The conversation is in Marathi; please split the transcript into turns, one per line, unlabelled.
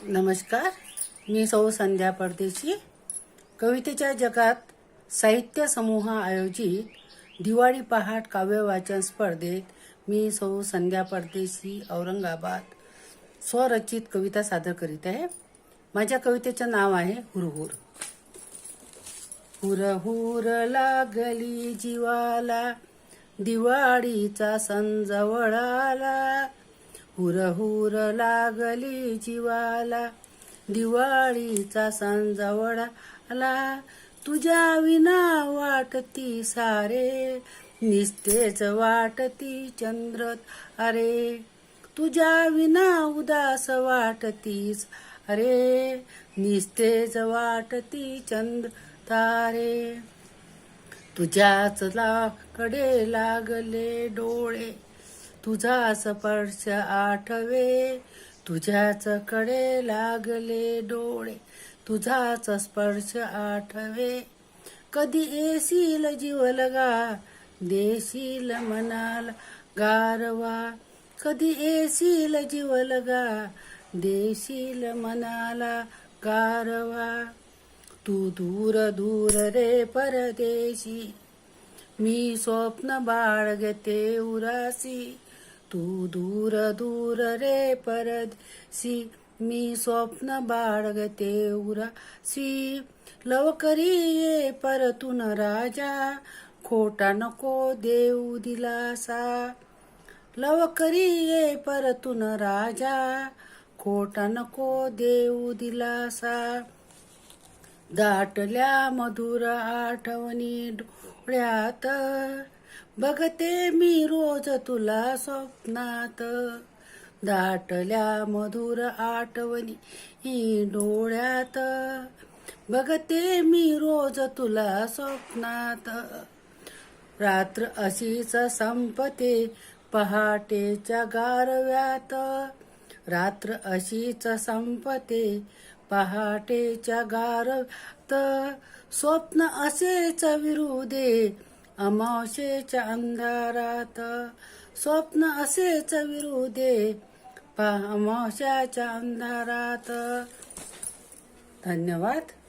नमस्कार. मी सौ संध्या परदेशी. कवितेच्या जगात साहित्य समूह आयोजित दिवाळी पहाट काव्य वाचन स्पर्धेत मी सौ संध्या परदेशी औरंगाबाद स्वरचित कविता सादर करीत आहे. माझ्या कवितेचं नाव आहे हुरहुर. हुरहुर लागली जीवाला, दिवाळीचा सण जवळ आला. हुरहुर लागली जीवाला, दिवाळीचा सण जवळ आला. तुझ्या विना वाटती सारे, निस्तेज वाटती चंद्र तारे. तुझ्या विना उदास वाटतीस अरे, निस्तेज वाटती चंद्र तारे. तुझ्याच कडे लागले डोळे, तुझा स्पर्श आठवे. तुझ्याच कडे लागले डोळे, तुझाच स्पर्श आठवे. कधी येशील जीवलगा, देशील मनाला गारवा. कधी येशील जीवलगा, देशील मनाला गारवा. तू दूर दूर रे परदेशी, मी स्वप्न बाळगते उरासी. तू दूर दूर रे परदेशी, मी स्वप्न बाळगते उरासी. लवकरी ये परतून राजा, खोटा नको देऊ दिलासा. लवकरी ये परतून राजा, खोटा नको देऊ दिलासा. दाटल्या मधुर आठवणी डोळ्यात, बघते मी रोज तुला स्वप्नात. दाटल्या मधुर आठवणी डोळ्यात, बघते मी रोज तुला स्वप्नात. रात्र अशीच संपते पहाटेच्या गारव्यात. रात्र अशीच संपते पहाटेच्या गारव्यात. स्वप्न असेच विरू दे अमावस्येच्या अंधारात. स्वप्न असेच विरू दे अमावस्येच्या अंधारात. धन्यवाद.